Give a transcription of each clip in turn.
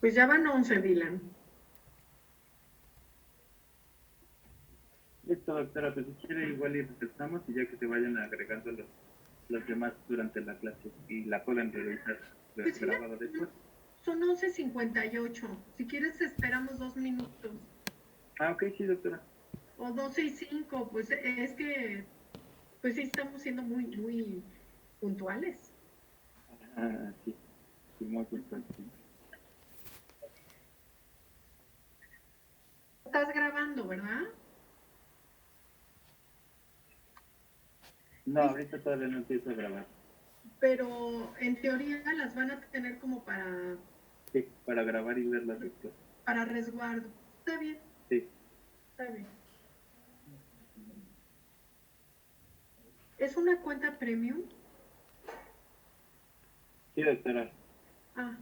Pues ya van 11, Dylan. Listo, doctora, pues si quiere igual y empezamos y ya que se vayan agregando los demás durante la clase y la pueden revisar Pues grabado fíjate, después. son 11:58. Si quieres esperamos 2 minutos. Ah, ok, sí, doctora. O 12:05, pues es que, pues sí estamos siendo muy puntuales. Ah, sí, sí, muy puntual. Sí. Estás grabando, ¿verdad? No, ahorita todavía no empiezo a grabar. Pero en teoría las van a tener como Sí, para grabar y verlas después. para resguardo. Está bien, Sí. está bien. ¿Es una cuenta premium? Sí, doctora. Ah,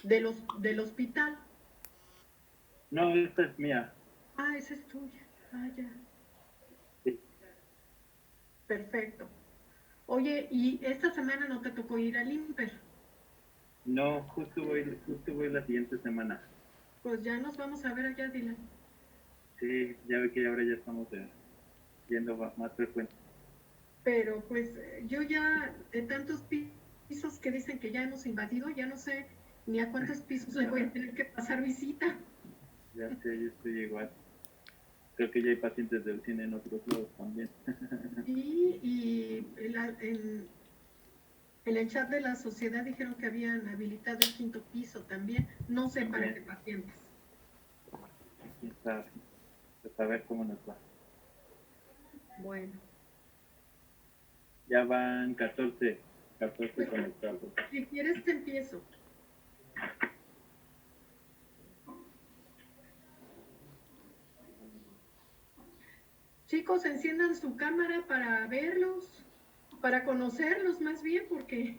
del hospital. No, esta es mía. Ah, esa es tuya. Ah, ya. Sí. Perfecto. Oye, ¿y esta semana no te tocó ir al IMPER? No, justo voy la siguiente semana. Pues ya nos vamos a ver allá, Dylan. Sí, ya ve que ahora ya estamos yendo más frecuente. Pero pues yo ya de tantos pisos que dicen que ya hemos invadido, ya no sé ni a cuántos pisos le voy a tener que pasar visita. Ya sé, yo estoy igual. Creo que ya hay pacientes del cine en otros lados también. Y en el chat de la sociedad dijeron que habían habilitado el quinto piso también. No sé para qué También, pacientes. quién sabe. Pues a ver cómo nos va. Bueno, Ya van 14 pues conectados. si quieres te empiezo. Chicos, enciendan su cámara para verlos, para conocerlos más bien, porque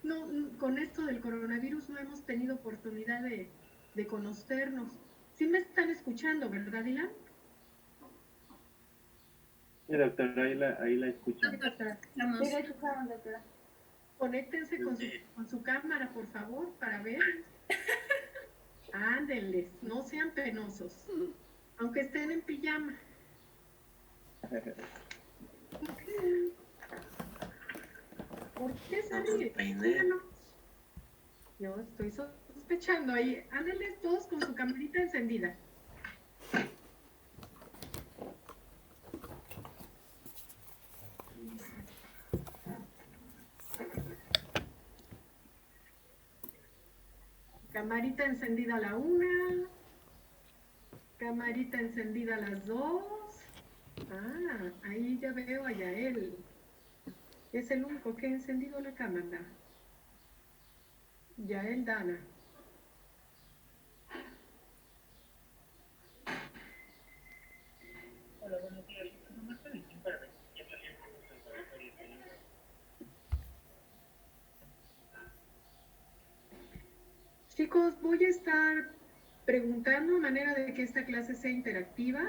no, con esto del coronavirus no hemos tenido oportunidad de conocernos. Sí me están escuchando, ¿verdad, Dylan? Sí, doctora, ahí la escuchan. Sigue escuchando, doctora. Conéctense con su cámara, por favor, para verlos. Ándenles, no sean penosos, aunque estén en pijama. ¿Por qué se ríe? Díganos. Yo estoy sospechando ahí. Ándenles todos con su camarita encendida. Camarita encendida a la 1, camarita encendida a las 2. Ah, ahí ya veo a Yael. Es el único que ha encendido la cámara. Yael Dana. Hola, buenos días. Nomás para ver si ya Chicos, voy a estar preguntando de manera de que esta clase sea interactiva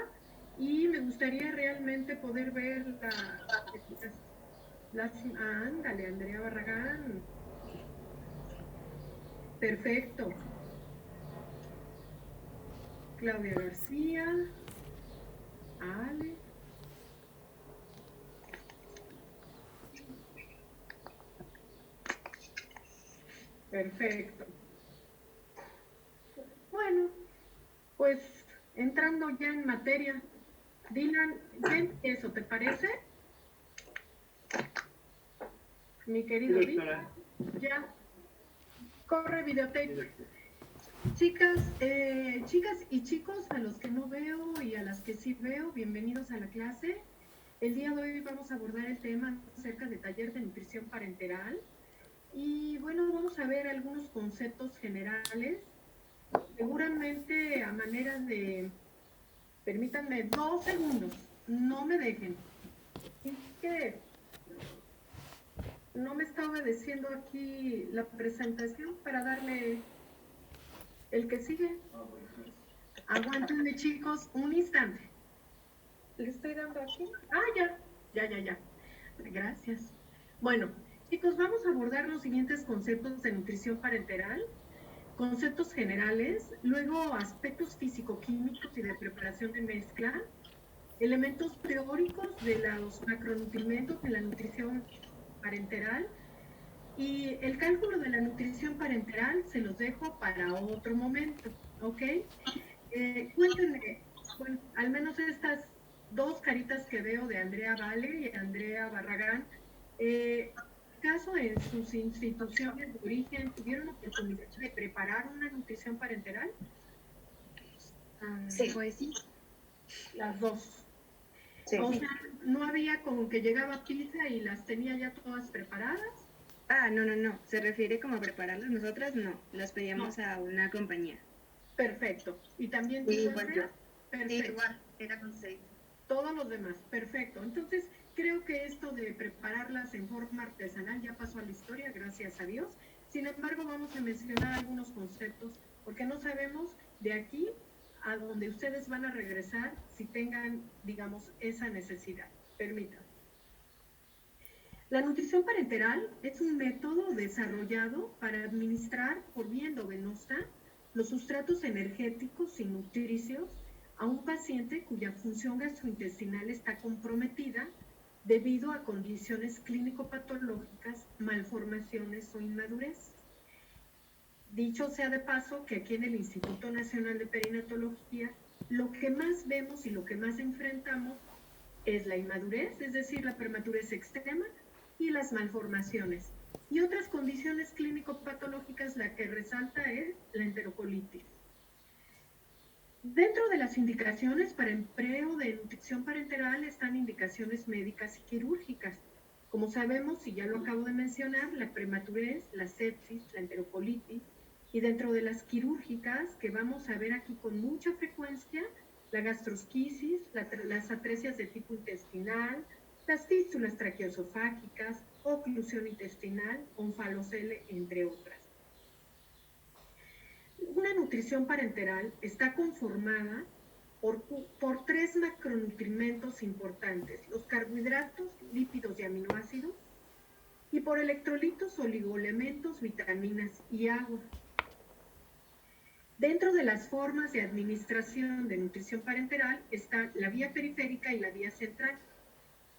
y me gustaría realmente poder ver ándale, Andrea Barragán. Perfecto. Claudia García. Ale. Perfecto. Bueno, pues entrando ya en materia, Dylan, ya empiezo, ¿te parece? Mi querido Dylan, ya. Corre videotape. Chicas y chicos, a los que no veo y a las que sí veo, bienvenidos a la clase. El día de hoy vamos a abordar el tema acerca de taller de nutrición parenteral. Y bueno, vamos a ver algunos conceptos generales, seguramente a manera de, permítanme 2 segundos, no me dejen. Es que no me está obedeciendo aquí la presentación para darle el que sigue. Aguántenme, chicos, un instante. Le estoy dando aquí. Ah, ya. Gracias. Bueno, chicos, vamos a abordar los siguientes conceptos de nutrición parenteral. conceptos generales, luego aspectos físico-químicos y de preparación de mezcla, elementos teóricos de los macronutrientes de la nutrición parenteral, y el cálculo de la nutrición parenteral se los dejo para otro momento, ¿ok? Cuéntenme, bueno, al menos estas dos caritas que veo de Andrea Vale y Andrea Barragán, ¿acaso en sus instituciones de origen tuvieron la oportunidad de preparar una nutrición parenteral? Sí. Pues sí. Las dos. Sí. O sea, ¿no había como que llegaba pizza y las tenía ya todas preparadas? No. Se refiere como a prepararlas. Nosotras no, las pedíamos a una compañía. Perfecto. ¿Y también tú, Andrea? Perfecto. Sí, igual, era con 6. Todos los demás, perfecto. Entonces, creo que esto de prepararlas en forma artesanal ya pasó a la historia, gracias a Dios. Sin embargo, vamos a mencionar algunos conceptos, porque no sabemos de aquí a donde ustedes van a regresar si tengan, digamos, esa necesidad. Permítanme. La nutrición parenteral es un método desarrollado para administrar por vía endovenosa los sustratos energéticos y nutricios a un paciente cuya función gastrointestinal está comprometida debido a condiciones clínico-patológicas, malformaciones o inmadurez. Dicho sea de paso que aquí en el Instituto Nacional de Perinatología lo que más vemos y lo que más enfrentamos es la inmadurez, es decir, la prematurez extrema, y las malformaciones. Y otras condiciones clínico-patológicas, la que resalta es la enterocolitis. Dentro de las indicaciones para empleo de nutrición parenteral están indicaciones médicas y quirúrgicas. Como sabemos, y ya lo acabo de mencionar, la prematurez, la sepsis, la enterocolitis, y dentro de las quirúrgicas, que vamos a ver aquí con mucha frecuencia, la gastrosquisis, las atresias de tipo intestinal, las fístulas traqueoesofágicas, oclusión intestinal, onfalocele, entre otras. Una nutrición parenteral está conformada por 3 macronutrientes importantes: los carbohidratos, lípidos y aminoácidos, y por electrolitos, oligoelementos, vitaminas y agua. Dentro de las formas de administración de nutrición parenteral está la vía periférica y la vía central.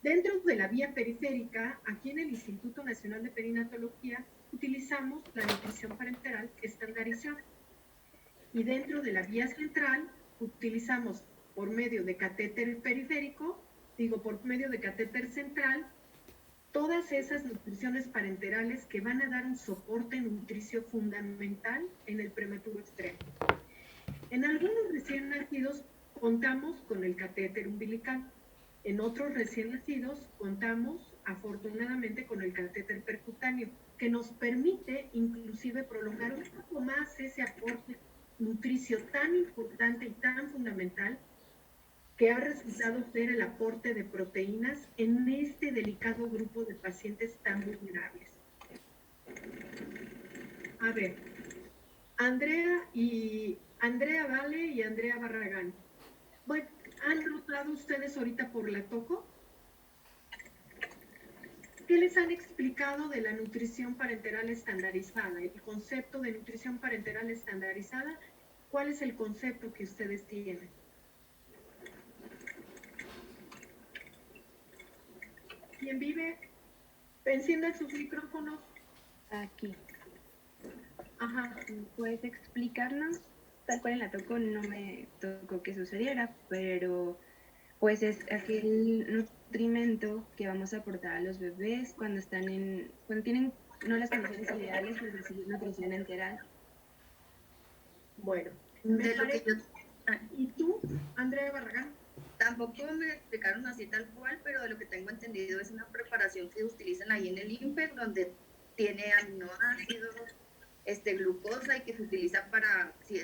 Dentro de la vía periférica, aquí en el Instituto Nacional de Perinatología, utilizamos la nutrición parenteral estandarizada. Y dentro de la vía central, utilizamos por medio de catéter periférico, por medio de catéter central, todas esas nutriciones parenterales que van a dar un soporte nutricio fundamental en el prematuro extremo. En algunos recién nacidos contamos con el catéter umbilical. En otros recién nacidos contamos afortunadamente con el catéter percutáneo, que nos permite inclusive prolongar un poco más ese aporte nutricio tan importante y tan fundamental que ha resultado ser el aporte de proteínas en este delicado grupo de pacientes tan vulnerables. A ver, Andrea Vale y Andrea Barragán. Bueno, ¿han notado ustedes ahorita por la toco? ¿Qué les han explicado de la nutrición parenteral estandarizada? El concepto de nutrición parenteral estandarizada, ¿cuál es el concepto que ustedes tienen? ¿Quién vive? Enciendan sus micrófonos. Aquí. Ajá. ¿Puedes explicarnos? Tal cual en la toco no me tocó que sucediera, pero pues es aquel nutrimento que vamos a aportar a los bebés cuando tienen no las condiciones ideales para recibir nutrición enteral. Bueno, ¿Y tú, Andrea Barragán? Tampoco me explicaron así tal cual, pero de lo que tengo entendido es una preparación que utilizan ahí en el INPE, donde tiene aminoácidos, glucosa, y que se utiliza para, si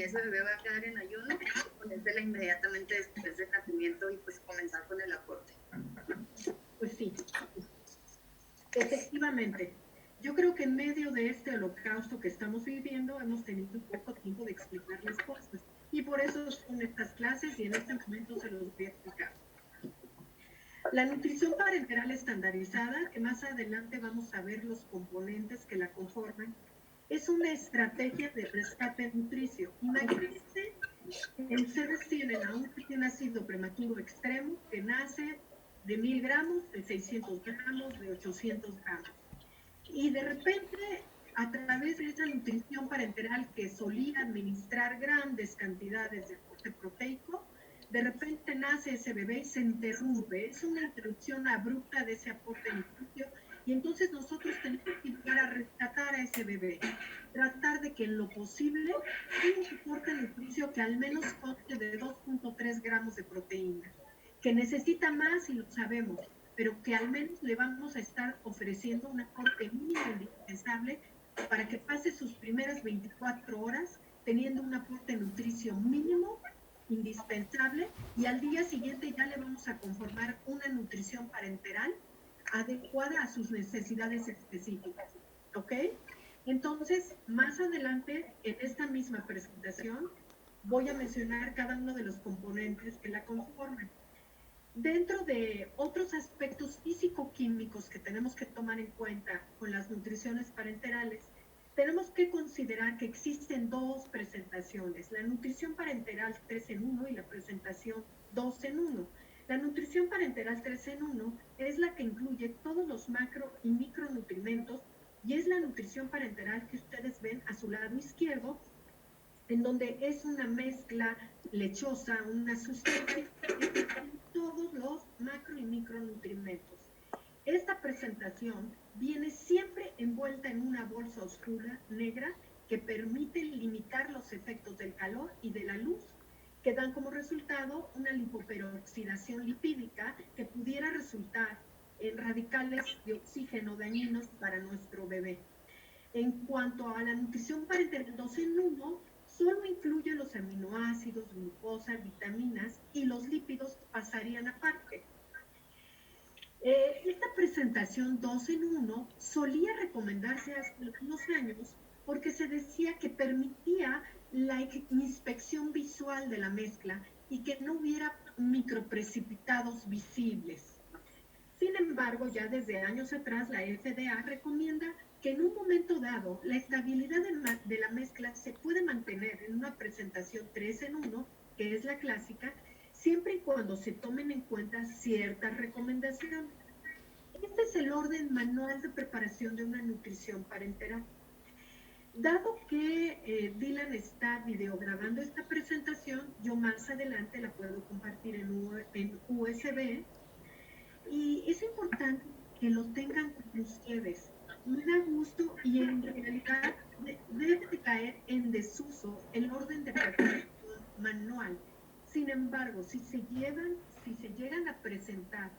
ese bebé va a quedar en ayuno, ponérsela inmediatamente después del nacimiento y pues comenzar con el aporte. Pues sí, efectivamente. Yo creo que en medio de este holocausto que estamos viviendo hemos tenido poco tiempo de explicarles cosas, y por eso son estas clases, y en este momento se los voy a explicar. La nutrición parenteral estandarizada, que más adelante vamos a ver los componentes que la conforman, es una estrategia de rescate nutricio. Imagínense que ustedes tienen a un recién nacido prematuro extremo que nace de 1000 gramos, de 600 gramos, de 800 gramos. Y de repente, a través de esa nutrición parenteral que solía administrar grandes cantidades de aporte proteico, de repente nace ese bebé y se interrumpe. Es una interrupción abrupta de ese aporte nutricio y entonces nosotros tenemos que llegar a rescatar a ese bebé. Tratar de que en lo posible tenga un aporte nutricio que al menos conste de 2.3 gramos de proteína. Que necesita más y lo sabemos, pero que al menos le vamos a estar ofreciendo un aporte mínimo indispensable para que pase sus primeras 24 horas teniendo un aporte nutricio mínimo indispensable y al día siguiente ya le vamos a conformar una nutrición parenteral adecuada a sus necesidades específicas. ¿Ok? Entonces, más adelante, en esta misma presentación, voy a mencionar cada uno de los componentes que la conforman. Dentro de otros aspectos físico-químicos que tenemos que tomar en cuenta con las nutriciones parenterales, tenemos que considerar que existen dos presentaciones, la nutrición parenteral 3 en 1 y la presentación 2 en 1. La nutrición parenteral 3 en 1 es la que incluye todos los macro y micronutrimentos y es la nutrición parenteral que ustedes ven a su lado izquierdo, en donde es una mezcla lechosa, una sustancia que tiene todos los macro y micronutrimentos. Esta presentación viene siempre envuelta en una bolsa oscura, negra, que permite limitar los efectos del calor y de la luz, que dan como resultado una lipoperoxidación lipídica que pudiera resultar en radicales de oxígeno dañinos para nuestro bebé. En cuanto a la nutrición parenteral 2 en 1, solo incluye los aminoácidos, glucosa, vitaminas y los lípidos pasarían aparte. Esta presentación 2 en 1 solía recomendarse hace algunos años porque se decía que permitía la inspección visual de la mezcla y que no hubiera microprecipitados visibles. Sin embargo, ya desde años atrás la FDA recomienda que en un momento dado la estabilidad de la mezcla se puede mantener en una presentación 3 en 1, que es la clásica, siempre y cuando se tomen en cuenta ciertas recomendaciones. Este es el orden manual de preparación de una nutrición parenteral. Dado que Dylan está videograbando esta presentación, yo más adelante la puedo compartir en USB y es importante que lo tengan con ustedes. Me da gusto y en realidad debe de caer en desuso el orden de preparación manual. Sin embargo, si se llegan a presentar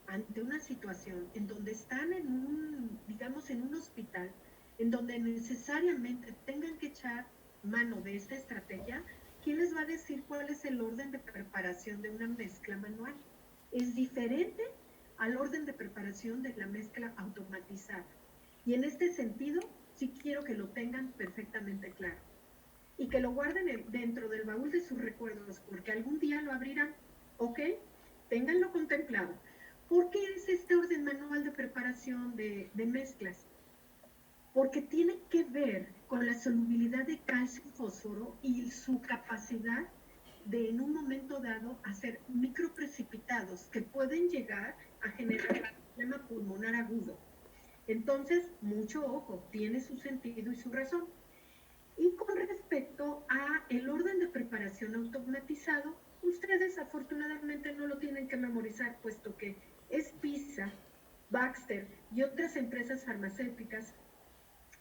ante una situación en donde están en un hospital, en donde necesariamente tengan que echar mano de esta estrategia, ¿quién les va a decir cuál es el orden de preparación de una mezcla manual? Es diferente al orden de preparación de la mezcla automatizada. Y en este sentido, sí quiero que lo tengan perfectamente claro y que lo guarden dentro del baúl de sus recuerdos, porque algún día lo abrirán, ¿ok? Ténganlo contemplado. ¿Por qué es este orden manual de preparación de mezclas? Porque tiene que ver con la solubilidad de calcio y fósforo y su capacidad de en un momento dado hacer microprecipitados que pueden llegar a generar un problema pulmonar agudo. Entonces, mucho ojo, tiene su sentido y su razón. Y con respecto a el orden de preparación automatizado, ustedes afortunadamente no lo tienen que memorizar, puesto que es PISA, Baxter y otras empresas farmacéuticas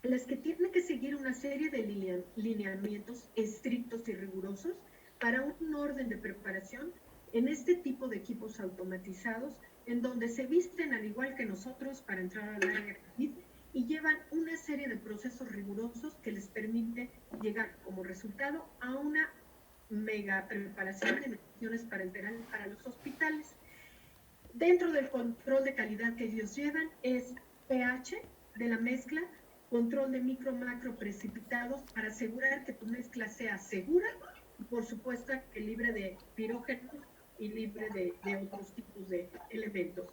las que tienen que seguir una serie de lineamientos estrictos y rigurosos para un orden de preparación en este tipo de equipos automatizados, en donde se visten al igual que nosotros para entrar al área COVID y llevan una serie de procesos rigurosos que les permite llegar como resultado a una mega preparación de nutriciones parenterales para los hospitales. Dentro del control de calidad que ellos llevan es pH de la mezcla, control de micro-macro precipitados para asegurar que tu mezcla sea segura y por supuesto que libre de pirógenos y libre de otros tipos de elementos.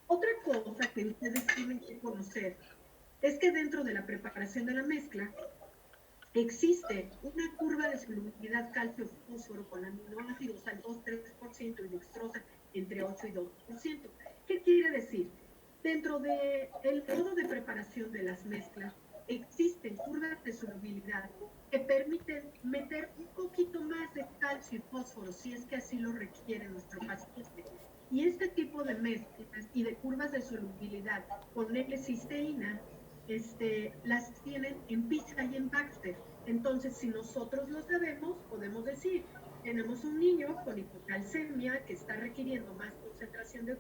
Otra cosa que ustedes tienen que conocer es que dentro de la preparación de la mezcla existe una curva de solubilidad calcio-fósforo con aminoácidos al 2-3% y dextrosa entre 8 y 2%. ¿Qué quiere decir? Dentro del modo de preparación de las mezclas existen curvas de solubilidad que permiten meter un poquito más de calcio y fósforo si es que así lo requiere nuestro paciente. Y este tipo de mezclas y de curvas de solubilidad con L-cisteína las tienen en PISA y en Baxter. Entonces, si nosotros lo sabemos, podemos decir, tenemos un niño con hipocalcemia que está requiriendo más concentración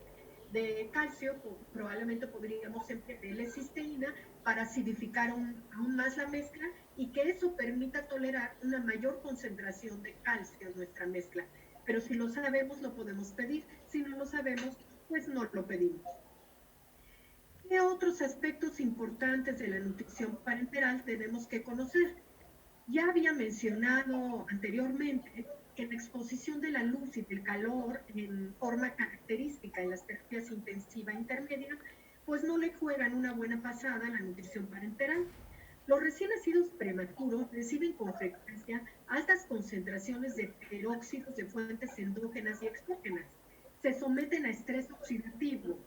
de calcio, probablemente podríamos emplear L-cisteína para acidificar aún más la mezcla y que eso permita tolerar una mayor concentración de calcio en nuestra mezcla. Pero si lo sabemos, lo podemos pedir. Si no lo sabemos, pues no lo pedimos. ¿Qué otros aspectos importantes de la nutrición parenteral tenemos que conocer? Ya había mencionado anteriormente que la exposición de la luz y del calor en forma característica en las terapias intensiva intermedia, pues no le juegan una buena pasada a la nutrición parenteral. Los recién nacidos prematuros reciben con frecuencia altas concentraciones de peróxidos de fuentes endógenas y exógenas. Se someten a estrés oxidativo.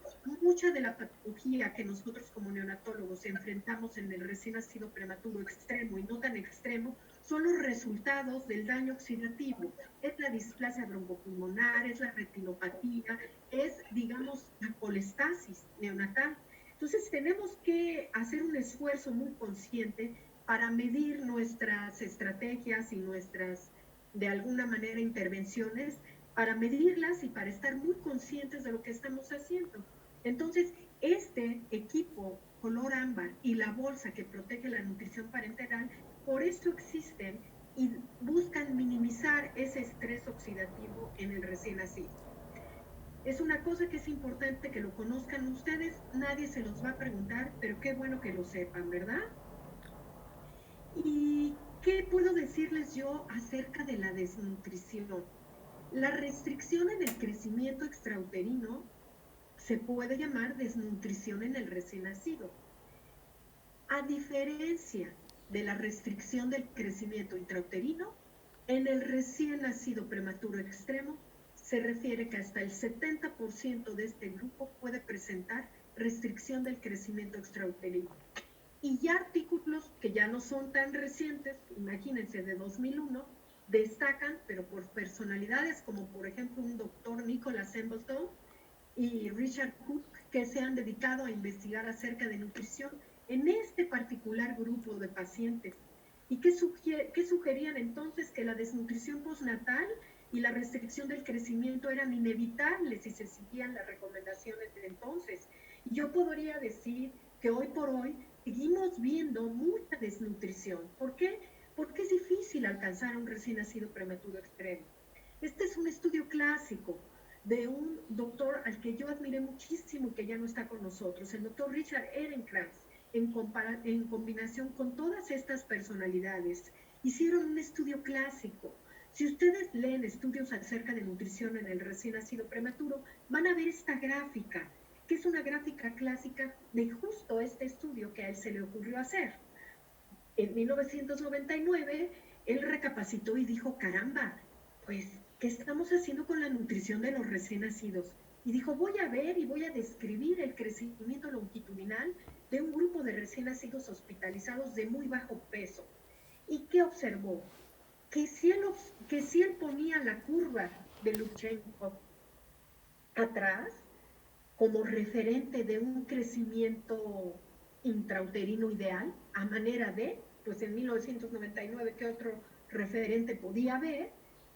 Mucha de la patología que nosotros como neonatólogos enfrentamos en el recién nacido prematuro extremo y no tan extremo son los resultados del daño oxidativo. Es la displasia broncopulmonar, es la retinopatía, es, digamos, la colestasis neonatal. Entonces tenemos que hacer un esfuerzo muy consciente para medir nuestras estrategias y nuestras, de alguna manera, intervenciones, para medirlas y para estar muy conscientes de lo que estamos haciendo. Entonces, este equipo color ámbar y la bolsa que protege la nutrición parenteral, por eso existen y buscan minimizar ese estrés oxidativo en el recién nacido. Es una cosa que es importante que lo conozcan ustedes, nadie se los va a preguntar, pero qué bueno que lo sepan, ¿verdad? ¿Y qué puedo decirles yo acerca de la desnutrición? La restricción en el crecimiento extrauterino se puede llamar desnutrición en el recién nacido. A diferencia de la restricción del crecimiento intrauterino, en el recién nacido prematuro extremo se refiere que hasta el 70% de este grupo puede presentar restricción del crecimiento extrauterino. Y ya artículos que ya no son tan recientes, imagínense de 2001, destacan, pero por personalidades como por ejemplo un doctor Nicholas Embleton y Richard Cook, que se han dedicado a investigar acerca de nutrición en este particular grupo de pacientes. ¿Y qué sugerían entonces? Que la desnutrición postnatal y la restricción del crecimiento eran inevitables si se seguían las recomendaciones de entonces. Y yo podría decir que hoy por hoy seguimos viendo mucha desnutrición. ¿Por qué? Porque es difícil alcanzar a un recién nacido prematuro extremo. Este es un estudio clásico de un doctor al que yo admiré muchísimo, que ya no está con nosotros, el doctor Richard Ehrenkrantz, en combinación con todas estas personalidades. Hicieron un estudio clásico. Si ustedes leen estudios acerca de nutrición en el recién nacido prematuro, van a ver esta gráfica, que es una gráfica clásica de justo este estudio que a él se le ocurrió hacer. En 1999, él recapacitó y dijo, caramba, pues, ¿qué estamos haciendo con la nutrición de los recién nacidos? Y dijo, voy a ver y voy a describir el crecimiento longitudinal de un grupo de recién nacidos hospitalizados de muy bajo peso. ¿Y qué observó? Que si él ponía la curva de Lubchenkov atrás, como referente de un crecimiento intrauterino ideal, a manera de, pues en 1999, ¿qué otro referente podía haber?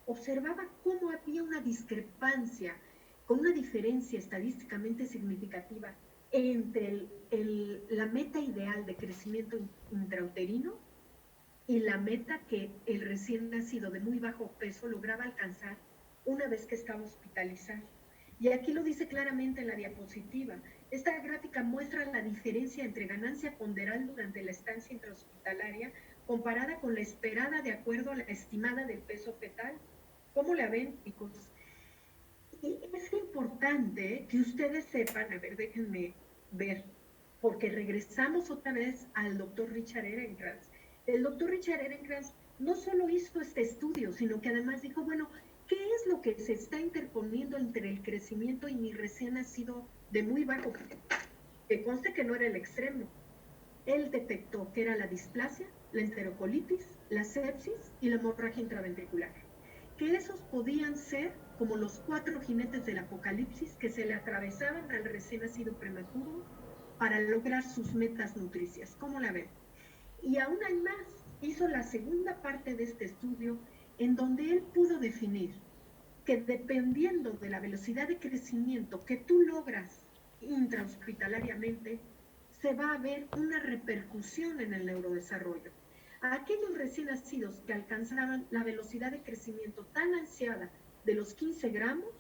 Observaba cómo había una discrepancia, con una diferencia estadísticamente significativa entre la meta ideal de crecimiento intrauterino y la meta que el recién nacido de muy bajo peso lograba alcanzar una vez que estaba hospitalizado. Y aquí lo dice claramente en la diapositiva. Esta gráfica muestra la diferencia entre ganancia ponderal durante la estancia intrahospitalaria comparada con la esperada de acuerdo a la estimada del peso fetal. ¿Cómo la ven, chicos? Y es importante que ustedes sepan, a ver, déjenme ver. porque regresamos otra vez al doctor Richard Ehrenkrantz. El doctor Richard Ehrenkrantz no solo hizo este estudio, sino que además dijo, bueno, ¿qué es lo que se está interponiendo entre el crecimiento y mi recién nacido de muy bajo? Que conste que no era el extremo. Él detectó que era la displasia, la enterocolitis, la sepsis y la hemorragia intraventricular. Que esos podían ser como los 4 jinetes del apocalipsis que se le atravesaban al recién nacido prematuro para lograr sus metas nutricias. ¿Cómo la ven? Y aún hay más. Hizo la segunda parte de este estudio en donde él pudo definir que dependiendo de la velocidad de crecimiento que tú logras intrahospitalariamente, se va a ver una repercusión en el neurodesarrollo. A aquellos recién nacidos que alcanzaban la velocidad de crecimiento tan ansiada de los 15 gramos,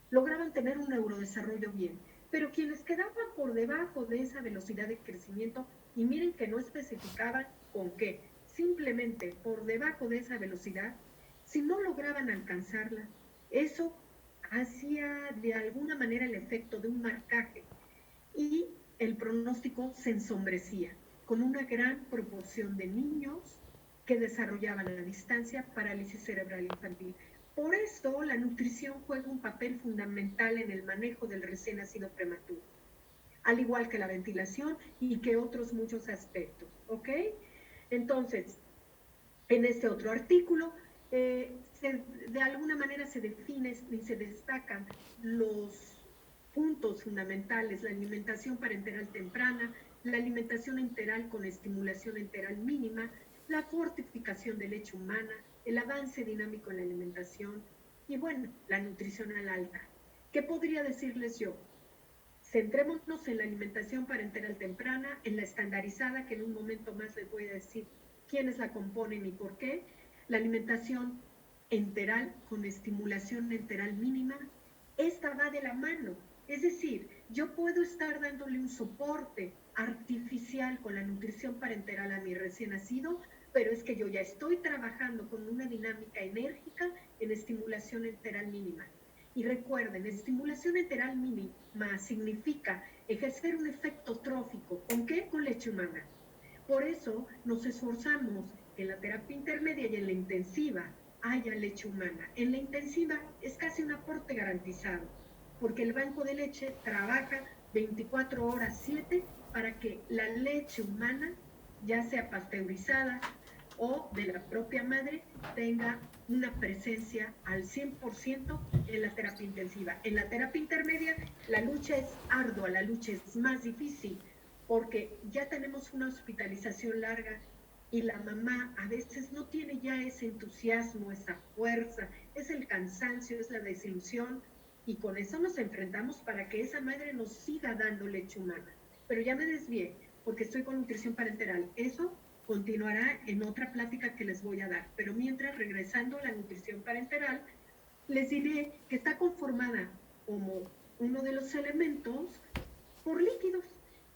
lograban tener un neurodesarrollo bien. Pero quienes quedaban por debajo de esa velocidad de crecimiento, y miren que no especificaban con qué, simplemente por debajo de esa velocidad, si no lograban alcanzarla, eso hacía de alguna manera el efecto de un marcaje y el pronóstico se ensombrecía, con una gran proporción de niños que desarrollaban a la distancia parálisis cerebral infantil. Por esto, la nutrición juega un papel fundamental en el manejo del recién nacido prematuro, al igual que la ventilación y que otros muchos aspectos, ¿ok? Entonces, en este otro artículo, de alguna manera se define y se destacan los puntos fundamentales: la alimentación parenteral temprana, la alimentación enteral con estimulación enteral mínima, la fortificación de leche humana, el avance dinámico en la alimentación y, bueno, la nutrición al alta. ¿Qué podría decirles yo? Centrémonos en la alimentación parenteral temprana, en la estandarizada, que en un momento más les voy a decir quiénes la componen y por qué. La alimentación enteral con estimulación enteral mínima, esta va de la mano. Es decir, yo puedo estar dándole un soporte artificial con la nutrición parenteral a mi recién nacido, pero es que yo ya estoy trabajando con una dinámica enérgica en estimulación enteral mínima. Y recuerden, estimulación enteral mínima significa ejercer un efecto trófico. ¿Con qué? Con leche humana. Por eso nos esforzamos que en la terapia intermedia y en la intensiva haya leche humana. En la intensiva es casi un aporte garantizado, porque el banco de leche trabaja 24 horas 7 para que la leche humana, ya sea pasteurizada o de la propia madre, tenga una presencia al 100% en la terapia intensiva. En la terapia intermedia la lucha es ardua, la lucha es más difícil, porque ya tenemos una hospitalización larga y la mamá a veces no tiene ya ese entusiasmo, esa fuerza, es el cansancio, es la desilusión, y con eso nos enfrentamos para que esa madre nos siga dando leche humana. Pero ya me desvié, porque estoy con nutrición parenteral. Eso continuará en otra plática que les voy a dar. Pero mientras, regresando a la nutrición parenteral, les diré que está conformada como uno de los elementos por líquidos.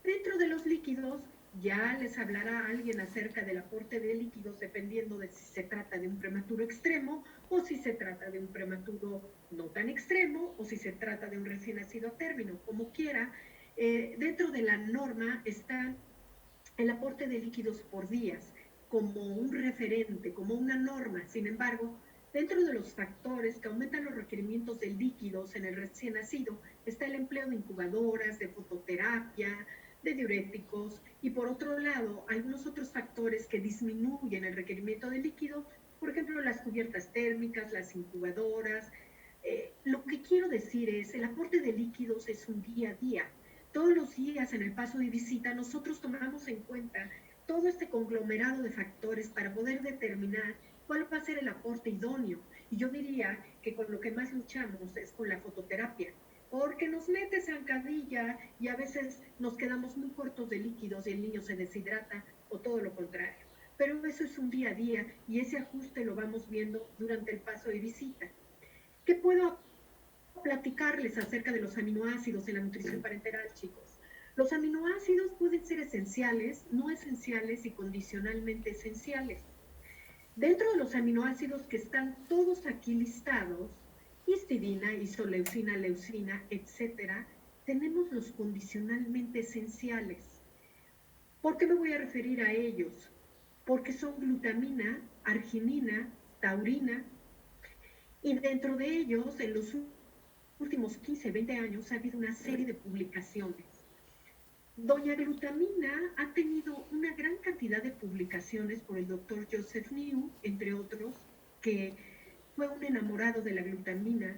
Dentro de los líquidos, ya les hablará alguien acerca del aporte de líquidos dependiendo de si se trata de un prematuro extremo o si se trata de un prematuro no tan extremo o si se trata de un recién nacido a término. Como quiera, dentro de la norma está el aporte de líquidos por días como un referente, como una norma. Sin embargo, dentro de los factores que aumentan los requerimientos de líquidos en el recién nacido está el empleo de incubadoras, de fototerapia, de diuréticos, y por otro lado, algunos otros factores que disminuyen el requerimiento de líquido, por ejemplo, las cubiertas térmicas, las incubadoras. Lo que quiero decir es, el aporte de líquidos es un día a día. Todos los días en el paso de visita nosotros tomamos en cuenta todo este conglomerado de factores para poder determinar cuál va a ser el aporte idóneo. Y yo diría que con lo que más luchamos es con la fototerapia, porque nos mete zancadilla y a veces nos quedamos muy cortos de líquidos y el niño se deshidrata o todo lo contrario. Pero eso es un día a día y ese ajuste lo vamos viendo durante el paso de visita. ¿Qué puedo platicarles acerca de los aminoácidos en la nutrición parenteral, chicos? Los aminoácidos pueden ser esenciales, no esenciales y condicionalmente esenciales. Dentro de los aminoácidos que están todos aquí listados, histidina, isoleucina, leucina, etcétera, tenemos los condicionalmente esenciales. ¿Por qué me voy a referir a ellos? Porque son glutamina, arginina, taurina, y dentro de ellos, en los últimos 15, 20 años, ha habido una serie de publicaciones. Doña Glutamina ha tenido una gran cantidad de publicaciones por el doctor Joseph New, entre otros, que fue un enamorado de la glutamina,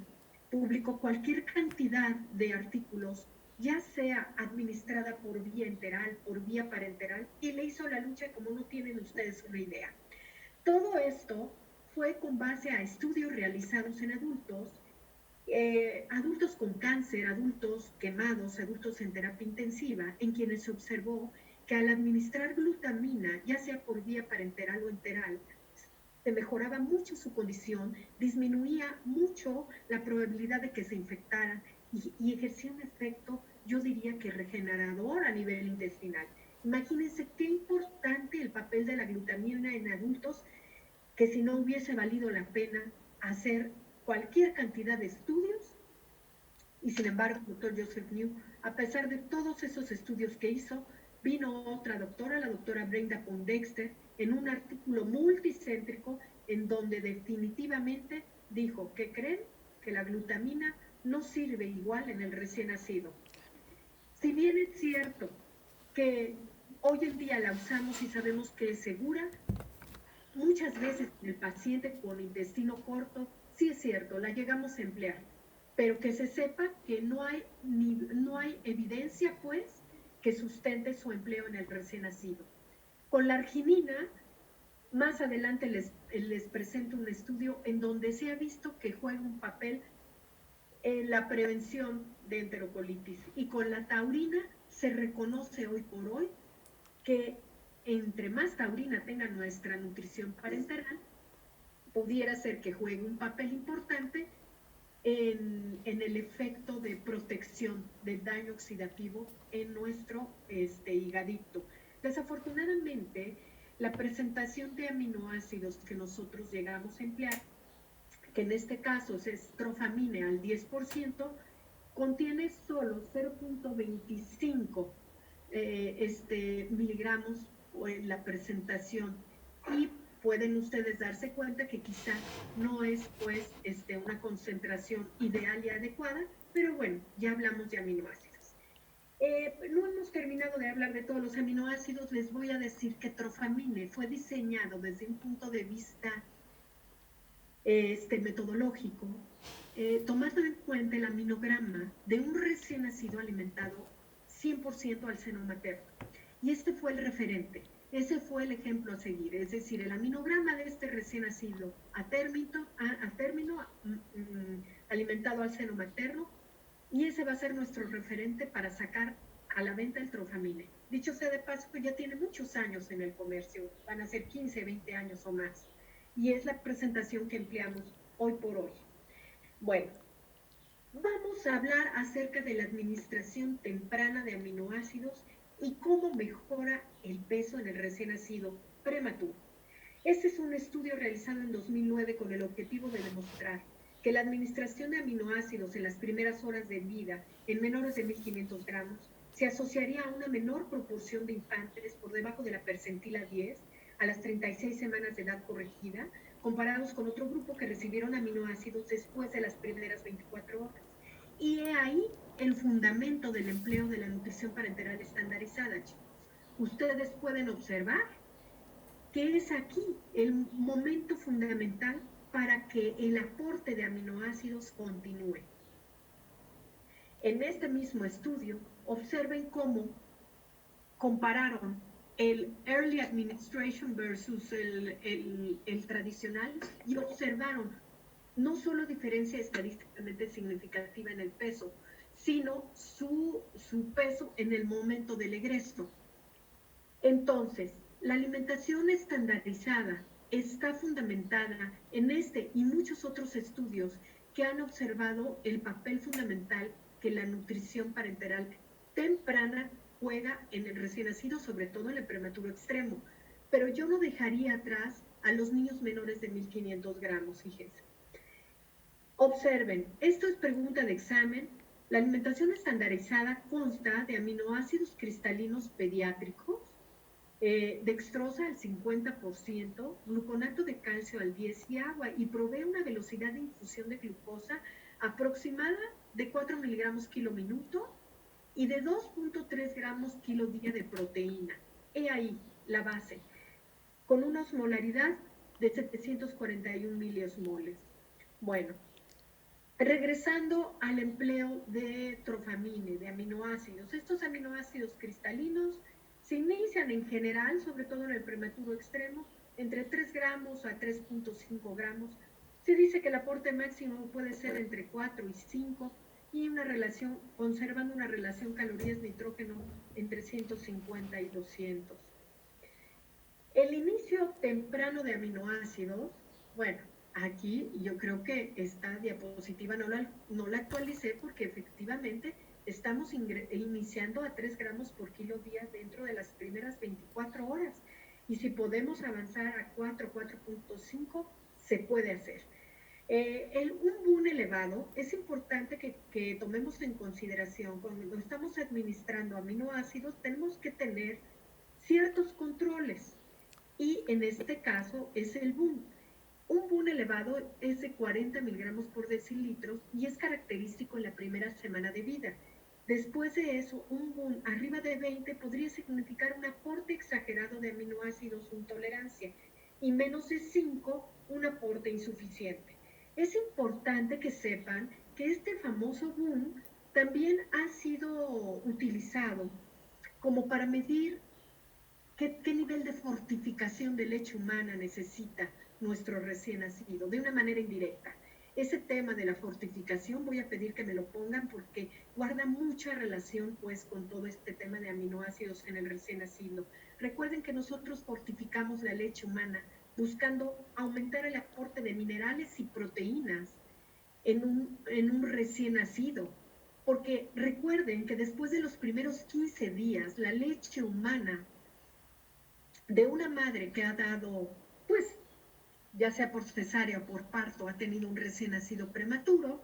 publicó cualquier cantidad de artículos, ya sea administrada por vía enteral, por vía parenteral, y le hizo la lucha como no tienen ustedes una idea. Todo esto fue con base a estudios realizados en adultos, adultos con cáncer, adultos quemados, adultos en terapia intensiva, en quienes se observó que al administrar glutamina, ya sea por vía parenteral o enteral, se mejoraba mucho su condición, disminuía mucho la probabilidad de que se infectaran y ejercía un efecto, yo diría que regenerador a nivel intestinal. Imagínense qué importante el papel de la glutamina en adultos, que si no hubiese valido la pena hacer cualquier cantidad de estudios, y sin embargo, el doctor Joseph New, a pesar de todos esos estudios que hizo, vino otra doctora, la doctora Brenda Pondexter, en un artículo multicéntrico en donde definitivamente dijo que creen que la glutamina no sirve igual en el recién nacido. Si bien es cierto que hoy en día la usamos y sabemos que es segura, muchas veces el paciente con intestino corto, sí es cierto, la llegamos a emplear, pero que se sepa que no hay evidencia, pues, que sustente su empleo en el recién nacido. Con la arginina, más adelante les presento un estudio en donde se ha visto que juega un papel en la prevención de enterocolitis. Y con la taurina se reconoce hoy por hoy que entre más taurina tenga nuestra nutrición parenteral, pudiera ser que juegue un papel importante en el efecto de protección del daño oxidativo en nuestro higadito. Desafortunadamente, la presentación de aminoácidos que nosotros llegamos a emplear, que en este caso es trofamine al 10%, contiene solo 0.25 miligramos en la presentación, y pueden ustedes darse cuenta que quizá no es pues una concentración ideal y adecuada, pero bueno, ya hablamos de aminoácidos. No hemos terminado de hablar de todos los aminoácidos. Les voy a decir que trofamine fue diseñado desde un punto de vista metodológico, tomando en cuenta el aminograma de un recién nacido alimentado 100% al seno materno. Y este fue el referente, ese fue el ejemplo a seguir, es decir, el aminograma de este recién nacido a término alimentado al seno materno, y ese va a ser nuestro referente para sacar a la venta el trofamine. Dicho sea de paso, que ya tiene muchos años en el comercio, van a ser 15, 20 años o más, y es la presentación que empleamos hoy por hoy. Bueno, vamos a hablar acerca de la administración temprana de aminoácidos y cómo mejora el peso en el recién nacido prematuro. Este es un estudio realizado en 2009 con el objetivo de demostrar que la administración de aminoácidos en las primeras horas de vida en menores de 1.500 gramos se asociaría a una menor proporción de infantes por debajo de la percentila 10 a las 36 semanas de edad corregida, comparados con otro grupo que recibieron aminoácidos después de las primeras 24 horas. Y he ahí el fundamento del empleo de la nutrición parenteral estandarizada, chicos. Ustedes pueden observar que es aquí el momento fundamental para que el aporte de aminoácidos continúe. En este mismo estudio, observen cómo compararon el early administration versus el tradicional, y observaron no solo diferencia estadísticamente significativa en el peso, sino su peso en el momento del egreso. Entonces, la alimentación estandarizada está fundamentada en este y muchos otros estudios que han observado el papel fundamental que la nutrición parenteral temprana juega en el recién nacido, sobre todo en el prematuro extremo. Pero yo no dejaría atrás a los niños menores de 1.500 gramos, fíjense. Observen, esto es pregunta de examen La alimentación estandarizada consta de aminoácidos cristalinos pediátricos, dextrosa al 50%, gluconato de calcio al 10% y agua, y provee una velocidad de infusión de glucosa aproximada de 4 miligramos kilo minuto y de 2.3 gramos kilo día de proteína. He ahí la base, con una osmolaridad de 741 miliosmoles. Bueno, regresando al empleo de trofamine, de aminoácidos. Estos aminoácidos cristalinos se inician en general, sobre todo en el prematuro extremo, entre 3 gramos a 3.5 gramos. Se dice que el aporte máximo puede ser entre 4 y 5 y conservando una relación calorías-nitrógeno entre 150 y 200. El inicio temprano de aminoácidos, bueno, aquí yo creo que esta diapositiva no la actualicé porque efectivamente estamos iniciando a 3 gramos por kilo día dentro de las primeras 24 horas. Y si podemos avanzar a 4, 4.5, se puede hacer. Un BUN elevado es importante que tomemos en consideración cuando estamos administrando aminoácidos, tenemos que tener ciertos controles. Y en este caso es el BUN. Un BUN elevado es de 40 miligramos por decilitro y es característico en la primera semana de vida. Después de eso, un BUN arriba de 20 podría significar un aporte exagerado de aminoácidos o intolerancia, y menos de 5, un aporte insuficiente. Es importante que sepan que este famoso BUN también ha sido utilizado como para medir ¿qué nivel de fortificación de leche humana necesita nuestro recién nacido? De una manera indirecta. Ese tema de la fortificación voy a pedir que me lo pongan porque guarda mucha relación pues con todo este tema de aminoácidos en el recién nacido. Recuerden que nosotros fortificamos la leche humana buscando aumentar el aporte de minerales y proteínas en un recién nacido. Porque recuerden que después de los primeros 15 días, la leche humana de una madre que ha dado, pues, ya sea por cesárea o por parto, ha tenido un recién nacido prematuro,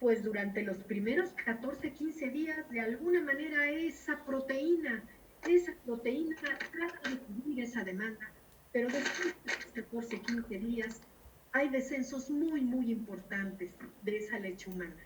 pues durante los primeros 14, 15 días, de alguna manera esa proteína trata de cubrir esa demanda, pero después de los 14, 15 días hay descensos muy, muy importantes de esa leche humana.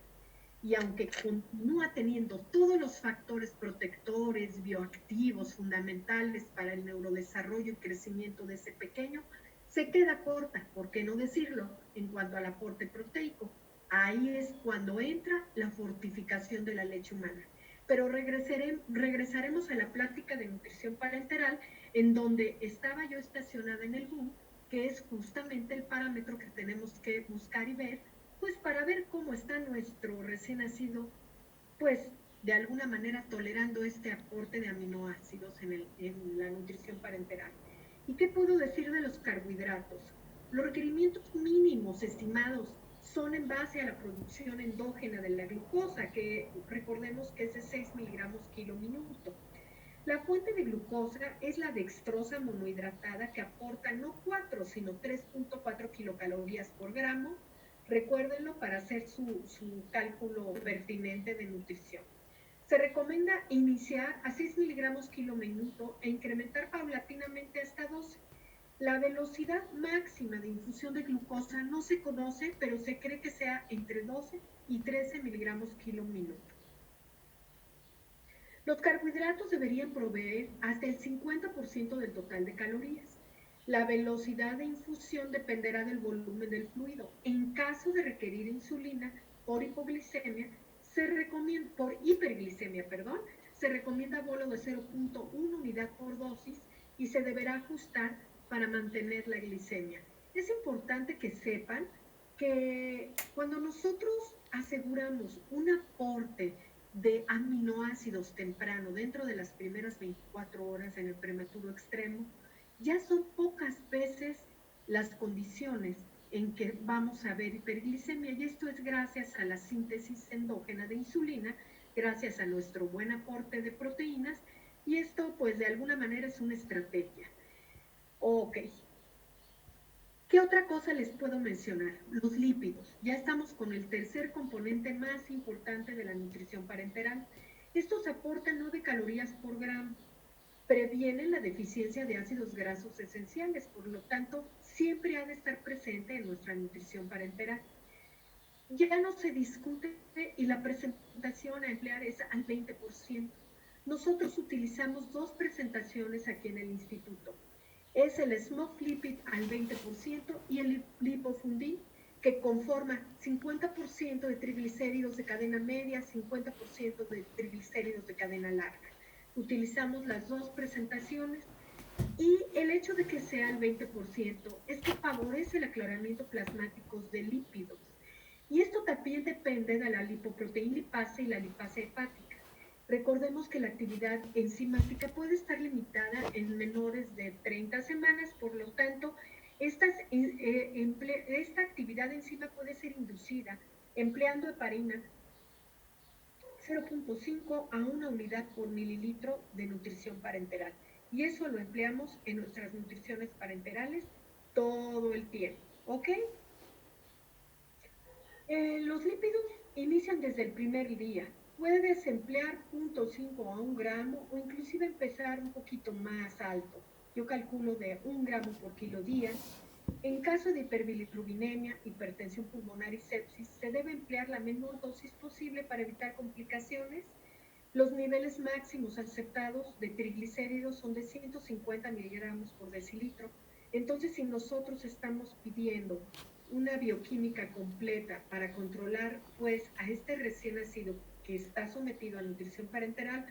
Y aunque continúa teniendo todos los factores protectores, bioactivos, fundamentales para el neurodesarrollo y crecimiento de ese pequeño, se queda corta, ¿por qué no decirlo?, en cuanto al aporte proteico. Ahí es cuando entra la fortificación de la leche humana. Pero regresaremos a la plática de nutrición parenteral, en donde estaba yo estacionada en el BUM, que es justamente el parámetro que tenemos que buscar y ver, pues para ver cómo está nuestro recién nacido, pues de alguna manera tolerando este aporte de aminoácidos en la nutrición parenteral. ¿Y qué puedo decir de los carbohidratos? Los requerimientos mínimos estimados son en base a la producción endógena de la glucosa, que recordemos que es de 6 miligramos kilo minuto. La fuente de glucosa es la dextrosa monohidratada, que aporta no 4, sino 3.4 kilocalorías por gramo. Recuérdenlo para hacer su cálculo pertinente de nutrición. Se recomienda iniciar a 6 miligramos kilo minuto e incrementar paulatinamente hasta 12. La velocidad máxima de infusión de glucosa no se conoce, pero se cree que sea entre 12 y 13 miligramos kilo minuto. Los carbohidratos deberían proveer hasta el 50% del total de calorías. La velocidad de infusión dependerá del volumen del fluido. En caso de requerir insulina por hiperglicemia, se recomienda bolo de 0.1 unidad por dosis y se deberá ajustar para mantener la glicemia. Es importante que sepan que cuando nosotros aseguramos un aporte de aminoácidos temprano dentro de las primeras 24 horas en el prematuro extremo, ya son pocas veces las condiciones en que vamos a ver hiperglicemia, y esto es gracias a la síntesis endógena de insulina, gracias a nuestro buen aporte de proteínas, y esto pues de alguna manera es una estrategia. Ok. ¿Qué otra cosa les puedo mencionar? Los lípidos. Ya estamos con el tercer componente más importante de la nutrición parenteral. Estos aportan 9 calorías por gramo, previenen la deficiencia de ácidos grasos esenciales, por lo tanto, siempre ha de estar presente en nuestra nutrición parenteral. Ya no se discute y la presentación a emplear es al 20%. Nosotros utilizamos 2 presentaciones aquí en el instituto. Es el Smog Lipid al 20% y el Lipofundin, que conforma 50% de triglicéridos de cadena media, 50% de triglicéridos de cadena larga. Utilizamos las 2 presentaciones y el hecho de que sea el 20% es que favorece el aclaramiento plasmático de lípidos. Y esto también depende de la lipoproteína lipasa y la lipasa hepática. Recordemos que la actividad enzimática puede estar limitada en menores de 30 semanas, por lo tanto, esta actividad enzima puede ser inducida empleando heparina 0.5 a 1 unidad por mililitro de nutrición parenteral. Y eso lo empleamos en nuestras nutriciones parenterales todo el tiempo, ¿ok? Los lípidos inician desde el primer día. Puedes emplear 0.5 a 1 gramo o inclusive empezar un poquito más alto. Yo calculo de 1 gramo por kilo día. En caso de hiperbilirrubinemia, hipertensión pulmonar y sepsis, se debe emplear la menor dosis posible para evitar complicaciones. Los niveles máximos aceptados de triglicéridos son de 150 miligramos por decilitro. Entonces, si nosotros estamos pidiendo una bioquímica completa para controlar pues a este recién nacido que está sometido a nutrición parenteral,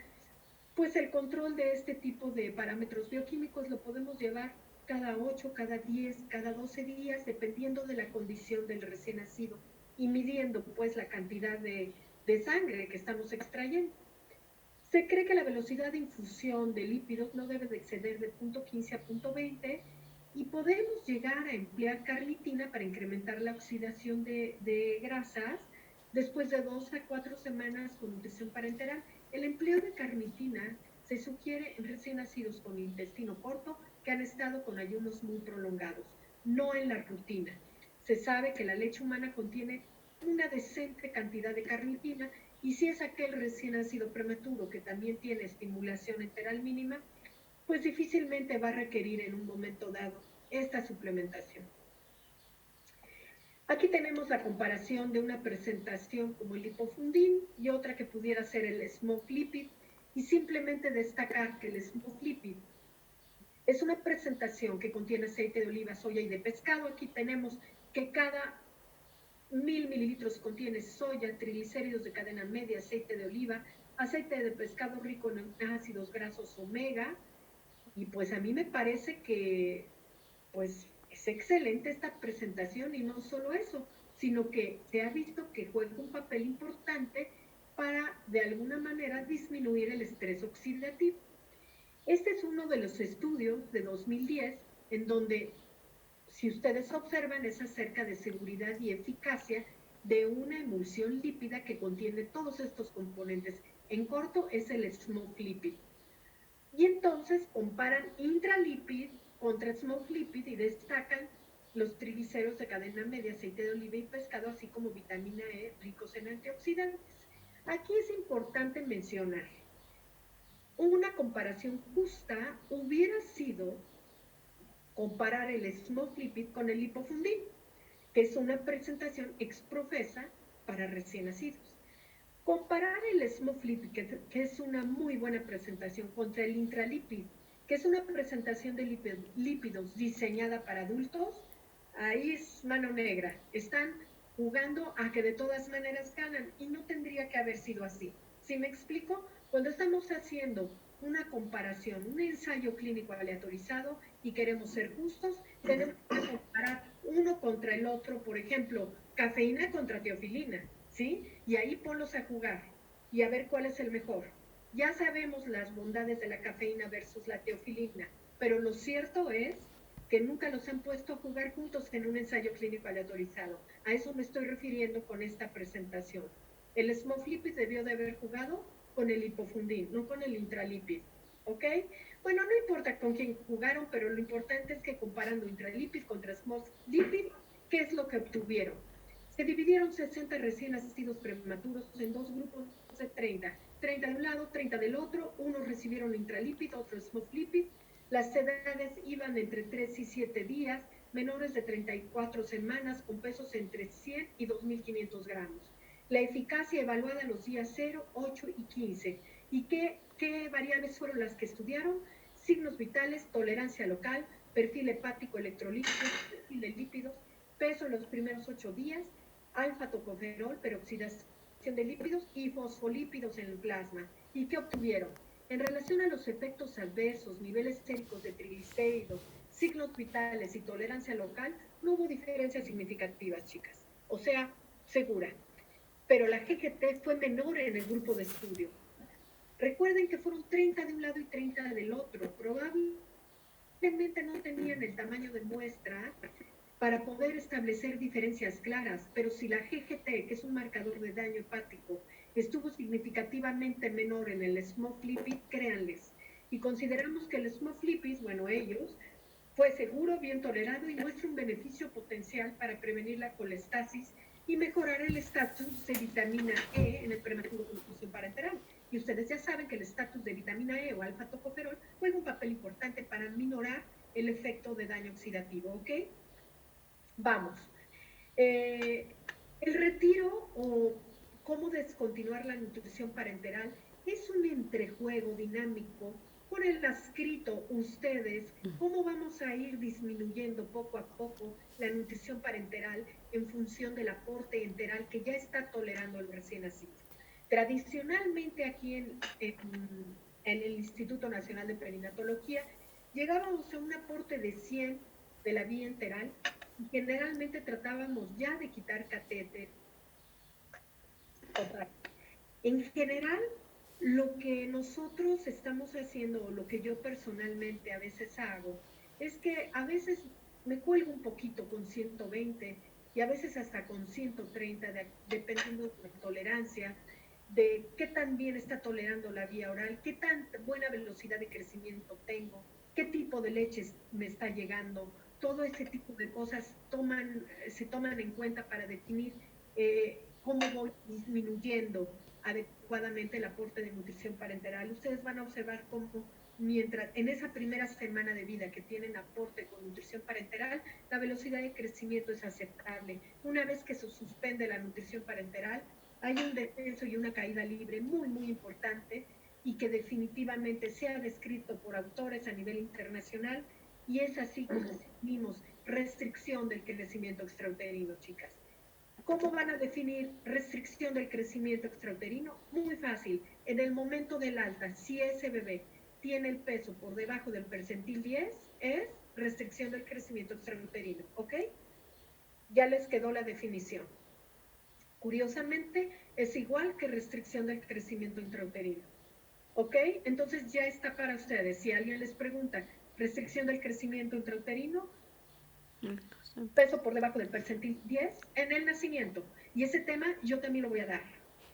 pues el control de este tipo de parámetros bioquímicos lo podemos llevar cada 8, cada 10, cada 12 días, dependiendo de la condición del recién nacido y midiendo pues la cantidad de sangre que estamos extrayendo. Se cree que la velocidad de infusión de lípidos no debe de exceder de 0.15 a 0.20 y podemos llegar a emplear carnitina para incrementar la oxidación de grasas después de 2 a 4 semanas con nutrición parenteral. El empleo de carnitina se sugiere en recién nacidos con intestino corto que han estado con ayunos muy prolongados, no en la rutina. Se sabe que la leche humana contiene una decente cantidad de carnitina y si es aquel recién nacido prematuro que también tiene estimulación enteral mínima, pues difícilmente va a requerir en un momento dado esta suplementación. Aquí tenemos la comparación de una presentación como el Lipofundin y otra que pudiera ser el Smog Lipid, y simplemente destacar que el Smog Lipid es una presentación que contiene aceite de oliva, soya y de pescado. Aquí tenemos que cada 1000 mililitros contiene soya, triglicéridos de cadena media, aceite de oliva, aceite de pescado rico en ácidos grasos omega, y pues a mí me parece que pues es excelente esta presentación y no solo eso, sino que se ha visto que juega un papel importante para de alguna manera disminuir el estrés oxidativo. Este es uno de los estudios de 2010 en donde, si ustedes observan, es acerca de seguridad y eficacia de una emulsión lípida que contiene todos estos componentes. En corto es el Smog Lipid. Y entonces comparan intralipid contra Smog Lipid y destacan los triglicéridos de cadena media, aceite de oliva y pescado, así como vitamina E ricos en antioxidantes. Aquí es importante mencionar, una comparación justa hubiera sido comparar el Smog Lipid con el Lipofundin, que es una presentación exprofesa para recién nacidos. Comparar el Smog Lipid, que es una muy buena presentación, contra el Intralipid, que es una presentación de lípidos diseñada para adultos, ahí es mano negra. Están jugando a que de todas maneras ganan y no tendría que haber sido así. ¿Sí me explico? Cuando estamos haciendo una comparación, un ensayo clínico aleatorizado y queremos ser justos, tenemos que comparar uno contra el otro, por ejemplo, cafeína contra teofilina, ¿sí? Y ahí ponlos a jugar y a ver cuál es el mejor. Ya sabemos las bondades de la cafeína versus la teofilina, pero lo cierto es que nunca los han puesto a jugar juntos en un ensayo clínico aleatorizado. A eso me estoy refiriendo con esta presentación. El Smog Lipid debió de haber jugado con el Lipofundin, no con el Intralipid. ¿ok? Bueno, no importa con quién jugaron, pero lo importante es que comparando intralipid contra small lipid, ¿qué es lo que obtuvieron? Se dividieron 60 recién nacidos prematuros en dos grupos de 30. 30 de un lado, 30 del otro, unos recibieron intralipid, otros small lipid. Las edades iban entre 3 y 7 días, menores de 34 semanas, con pesos entre 100 y 2.500 gramos. La eficacia evaluada los días 0, 8 y 15. ¿Y qué variables fueron las que estudiaron? Signos vitales, tolerancia local, perfil hepático electrolítico, perfil de lípidos, peso en los primeros 8 días, alfa-tocoferol, peroxidación de lípidos y fosfolípidos en el plasma. ¿Y qué obtuvieron? En relación a los efectos adversos, niveles séricos de triglicéridos, signos vitales y tolerancia local, no hubo diferencias significativas, chicas. O sea, segura. Pero la GGT fue menor en el grupo de estudio. Recuerden que fueron 30 de un lado y 30 del otro. Probablemente no tenían el tamaño de muestra para poder establecer diferencias claras, pero si la GGT, que es un marcador de daño hepático, estuvo significativamente menor en el small lipid, créanles. Y consideramos que el small lipid, bueno, ellos, fue seguro, bien tolerado y muestra un beneficio potencial para prevenir la colestasis y mejorar el estatus de vitamina E en el prematuro con oclusión parenteral. Y ustedes ya saben que el estatus de vitamina E o alfa-tocoferol juega un papel importante para minorar el efecto de daño oxidativo, ¿ok? Vamos. El retiro o cómo descontinuar la nutrición parenteral es un entrejuego dinámico por el escrito ustedes, cómo vamos a ir disminuyendo poco a poco la nutrición parenteral en función del aporte enteral que ya está tolerando el recién nacido. Tradicionalmente aquí en el Instituto Nacional de Perinatología llegábamos a un aporte de 100 de la vía enteral y generalmente tratábamos ya de quitar catéter. En general, lo que nosotros estamos haciendo, o lo que yo personalmente a veces hago, es que a veces me cuelgo un poquito con 120 y a veces hasta con 130, dependiendo de la tolerancia, de qué tan bien está tolerando la vía oral, qué tan buena velocidad de crecimiento tengo, qué tipo de leche me está llegando. Todo ese tipo de cosas se toman en cuenta para definir cómo voy disminuyendo adecuadamente el aporte de nutrición parenteral. Ustedes van a observar cómo mientras en esa primera semana de vida que tienen aporte con nutrición parenteral, la velocidad de crecimiento es aceptable. Una vez que se suspende la nutrición parenteral, hay un descenso y una caída libre muy, muy importante y que definitivamente se ha descrito por autores a nivel internacional y es así como definimos restricción del crecimiento extrauterino, chicas. ¿Cómo van a definir restricción del crecimiento extrauterino? Muy fácil. En el momento del alta, si ese bebé tiene el peso por debajo del percentil 10, es restricción del crecimiento extrauterino, ¿ok? Ya les quedó la definición. Curiosamente, es igual que restricción del crecimiento intrauterino, ¿ok? Entonces ya está para ustedes. Si alguien les pregunta, restricción del crecimiento intrauterino, peso por debajo del percentil 10 en el nacimiento. Y ese tema yo también lo voy a dar.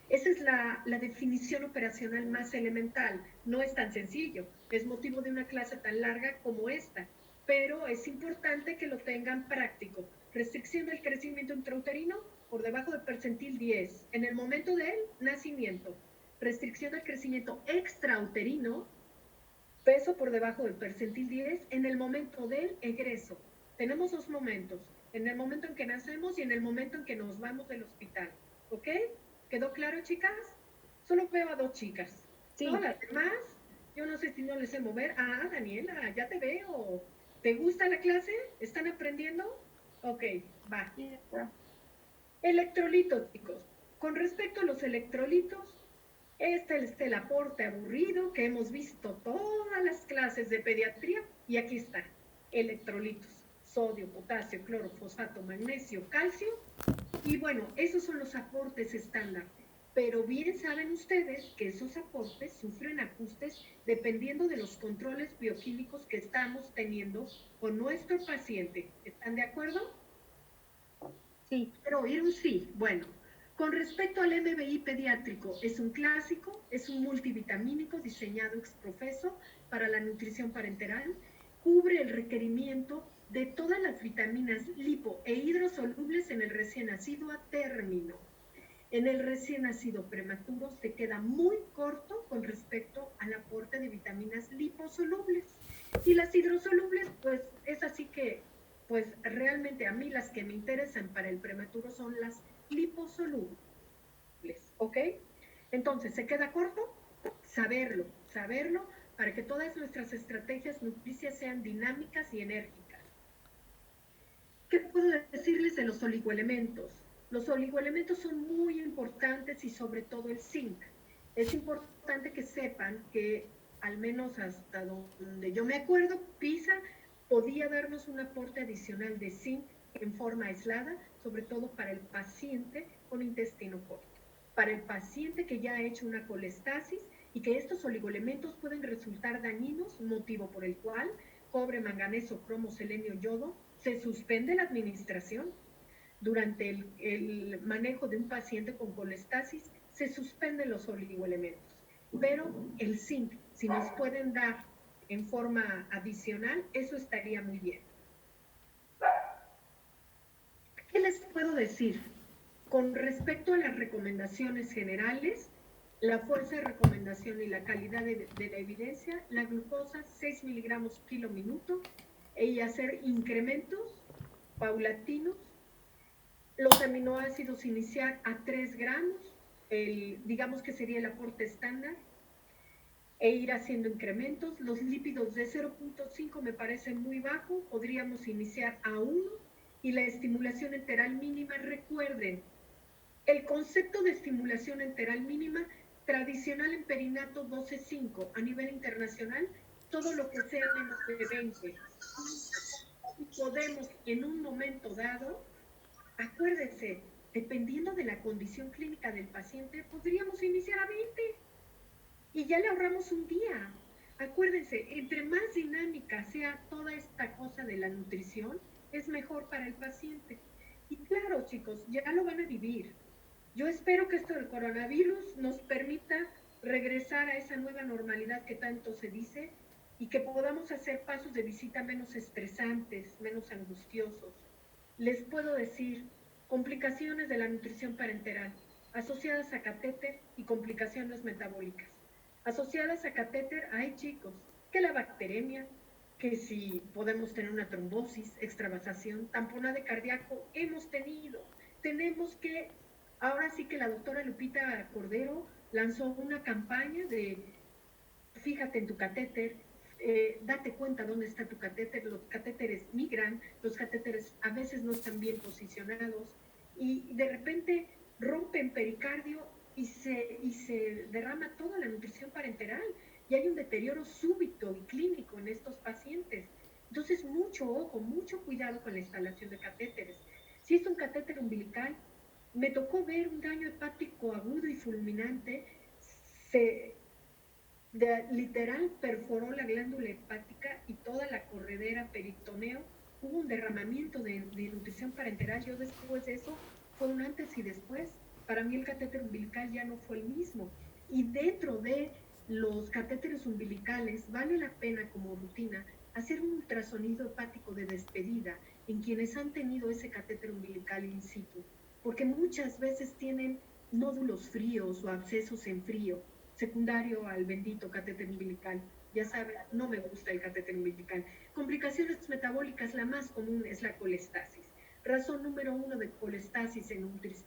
Esa es la definición operacional más elemental. No es tan sencillo. Es motivo de una clase tan larga como esta. Pero es importante que lo tengan práctico. Restricción del crecimiento intrauterino por debajo del percentil 10 en el momento del nacimiento. Restricción del crecimiento extrauterino, peso por debajo del percentil 10 en el momento del egreso. Tenemos dos momentos, en el momento en que nacemos y en el momento en que nos vamos del hospital, ¿ok? ¿Quedó claro, chicas? Solo veo a dos chicas. Sí. Todas las demás, yo no sé si no les sé mover. Ah, Daniela, ya te veo. ¿Te gusta la clase? ¿Están aprendiendo? Ok, va. Electrolitos, chicos. Con respecto a los electrolitos, este es el aporte aburrido que hemos visto todas las clases de pediatría y aquí está, electrolitos, sodio, potasio, cloro, fosfato, magnesio, calcio y bueno, esos son los aportes estándar, pero bien saben ustedes que esos aportes sufren ajustes dependiendo de los controles bioquímicos que estamos teniendo con nuestro paciente. ¿Están de acuerdo? Sí. Quiero oír un sí. Bueno, Con respecto al MBI pediátrico, es un clásico, es un multivitamínico diseñado ex profeso para la nutrición parenteral, cubre el requerimiento de todas las vitaminas lipo e hidrosolubles en el recién nacido a término. En el recién nacido prematuro se queda muy corto con respecto al aporte de vitaminas liposolubles. Y las hidrosolubles, pues es así que, pues realmente a mí las que me interesan para el prematuro son las liposolubles, ¿ok? Entonces, ¿se queda corto? Saberlo para que todas nuestras estrategias nutricias sean dinámicas y enérgicas. ¿Qué puedo decirles de los oligoelementos? Los oligoelementos son muy importantes y sobre todo el zinc. Es importante que sepan que, al menos hasta donde yo me acuerdo, PISA podía darnos un aporte adicional de zinc en forma aislada, sobre todo para el paciente con intestino corto, para el paciente que ya ha hecho una colestasis y que estos oligoelementos pueden resultar dañinos, motivo por el cual cobre, manganeso, cromo, selenio, yodo, se suspende la administración. Durante el manejo de un paciente con colestasis, se suspenden los oligoelementos. Pero el zinc, si nos pueden dar en forma adicional, eso estaría muy bien. ¿Qué les puedo decir? Con respecto a las recomendaciones generales, la fuerza de recomendación y la calidad de la evidencia, la glucosa 6 miligramos kilo minuto y hacer incrementos paulatinos, los aminoácidos iniciar a 3 gramos, digamos que sería el aporte estándar, e ir haciendo incrementos. Los lípidos de 0.5 me parece muy bajo, podríamos iniciar a 1 y la estimulación enteral mínima, recuerden, el concepto de estimulación enteral mínima tradicional en perinato 12.5, a nivel internacional, todo lo que sea menos de 20. Y podemos en un momento dado, acuérdense, dependiendo de la condición clínica del paciente, podríamos iniciar a 20 y ya le ahorramos un día. Acuérdense, entre más dinámica sea toda esta cosa de la nutrición, es mejor para el paciente. Y claro, chicos, ya lo van a vivir. Yo espero que esto del coronavirus nos permita regresar a esa nueva normalidad que tanto se dice y que podamos hacer pasos de visita menos estresantes, menos angustiosos. Les puedo decir, complicaciones de la nutrición parenteral asociadas a catéter y complicaciones metabólicas. Asociadas a catéter hay, chicos, que la bacteremia, que si podemos tener una trombosis, extravasación, tamponade cardíaco, hemos tenido. Tenemos que, ahora sí que la doctora Lupita Cordero lanzó una campaña de fíjate en tu catéter, date cuenta dónde está tu catéter. Los catéteres migran, los catéteres a veces no están bien posicionados y de repente rompen pericardio y se derrama toda la nutrición parenteral y hay un deterioro súbito y clínico en estos pacientes. Entonces, mucho ojo, mucho cuidado con la instalación de catéteres. Si es un catéter umbilical, me tocó ver un daño hepático agudo y fulminante, literal perforó la glándula hepática y toda la corredera peritoneo, hubo un derramamiento de nutrición parenteral. Yo después de eso, fue un antes y después. Para mí el catéter umbilical ya no fue el mismo. Y dentro de los catéteres umbilicales, vale la pena como rutina hacer un ultrasonido hepático de despedida en quienes han tenido ese catéter umbilical in situ, porque muchas veces tienen nódulos fríos o abscesos en frío, secundario al bendito catéter umbilical. Ya saben, no me gusta el catéter umbilical. Complicaciones metabólicas, la más común es la colestasis. Razón número 1 de colestasis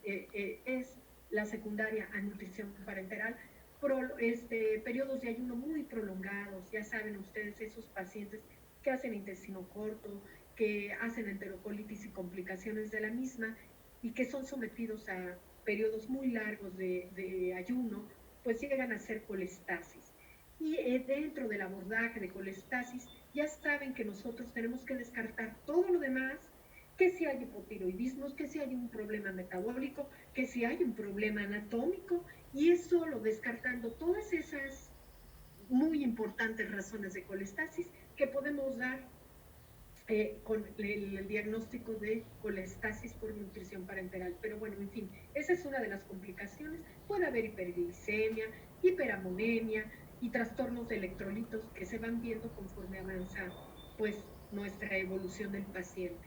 es la secundaria a nutrición parenteral. Periodos de ayuno muy prolongados, ya saben ustedes, esos pacientes que hacen intestino corto, que hacen enterocolitis y complicaciones de la misma y que son sometidos a periodos muy largos de ayuno, pues llegan a ser colestasis. Y dentro del abordaje de colestasis, ya saben que nosotros tenemos que descartar todo lo demás, que si hay hipotiroidismo, que si hay un problema metabólico, que si hay un problema anatómico, y es solo descartando todas esas muy importantes razones de colestasis que podemos dar con el diagnóstico de colestasis por nutrición parenteral. Pero bueno, en fin, esa es una de las complicaciones. Puede haber hiperglicemia, hiperamonemia y trastornos de electrolitos que se van viendo conforme avanza pues nuestra evolución del paciente.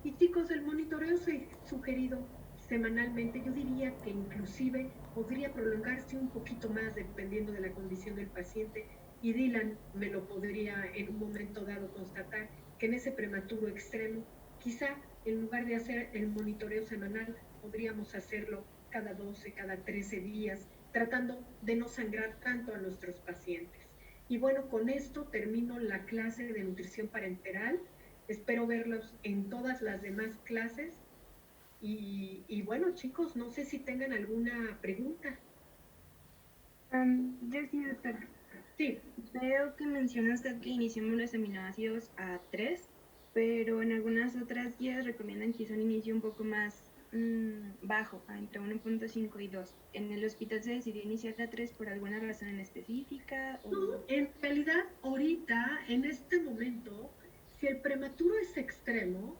Y chicos, el monitoreo sugerido semanalmente, yo diría que inclusive podría prolongarse un poquito más dependiendo de la condición del paciente, y Dylan me lo podría en un momento dado constatar, que en ese prematuro extremo, quizá en lugar de hacer el monitoreo semanal, podríamos hacerlo cada 12, cada 13 días, tratando de no sangrar tanto a nuestros pacientes. Y bueno, con esto termino la clase de nutrición parenteral. Espero verlos en todas las demás clases. Y bueno, chicos, no sé si tengan alguna pregunta. Yo sí, doctor. Sí. Veo que menciona usted que iniciamos los aminoácidos a 3, pero en algunas otras guías recomiendan quizá un inicio un poco más bajo, entre 1.5 y 2. ¿En el hospital se decidió iniciar a 3 por alguna razón en específica? O... No, en realidad, ahorita, en este momento, si el prematuro es extremo,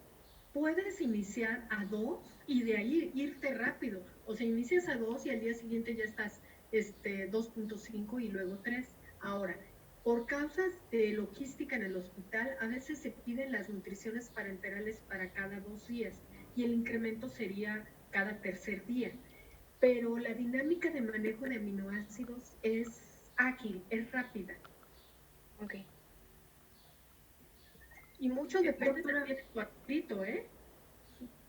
puedes iniciar a 2 y de ahí irte rápido. O sea, inicias a 2 y al día siguiente ya estás 2.5 y luego 3. Ahora, por causas de logística en el hospital, a veces se piden las nutriciones parenterales para cada 2 días y el incremento sería cada tercer día. Pero la dinámica de manejo de aminoácidos es ágil, es rápida. Ok. Y mucho depende también de tu artrito, ¿eh?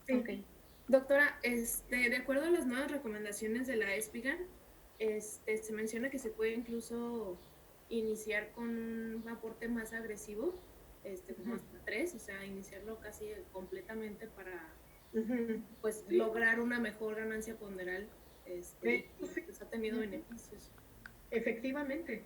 Sí. Ok. Doctora, de acuerdo a las nuevas recomendaciones de la ESPIGAN, se menciona que se puede incluso iniciar con un aporte más agresivo, como hasta 3, o sea, iniciarlo casi completamente para pues sí, lograr una mejor ganancia ponderal, y pues ha tenido beneficios. Efectivamente.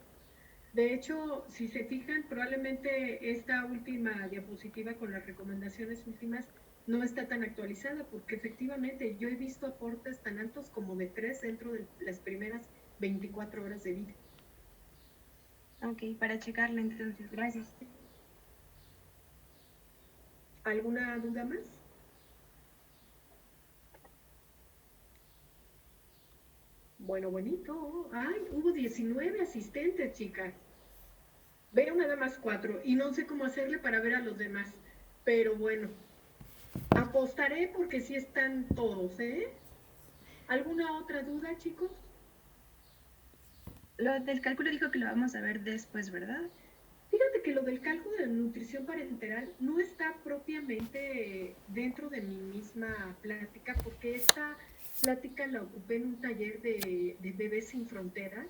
De hecho, si se fijan, probablemente esta última diapositiva con las recomendaciones últimas no está tan actualizada, porque efectivamente yo he visto aportes tan altos como de 3 dentro de las primeras 24 horas de vida. Ok, para checarlo entonces, gracias. ¿Alguna duda más? Bueno, bonito. Ay, hubo 19 asistentes, chicas. Veo nada más 4 y no sé cómo hacerle para ver a los demás. Pero bueno, apostaré porque sí están todos, ¿eh? ¿Alguna otra duda, chicos? Lo del cálculo dijo que lo vamos a ver después, ¿verdad? Fíjate que lo del cálculo de nutrición parenteral no está propiamente dentro de mi misma plática, porque esta plática la ocupé en un taller de Bebés Sin Fronteras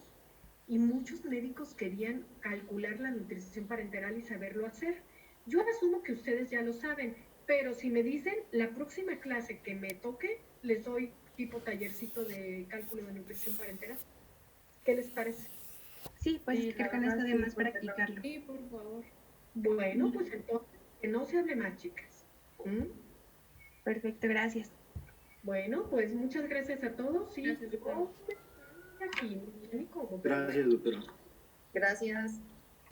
y muchos médicos querían calcular la nutrición parenteral y saberlo hacer. Yo asumo que ustedes ya lo saben, pero si me dicen la próxima clase que me toque, les doy tipo tallercito de cálculo de nutrición parenteral. ¿Qué les parece? Sí, pues sí, con esto de más practicarlo. Sí, por favor. Bueno, pues entonces, que no se hable más, chicas. ¿Mm? Perfecto, gracias. Bueno, pues muchas gracias a todos. Sí, Gracias, doctora. Aquí, ni cómo, Gracias, doctora. Gracias.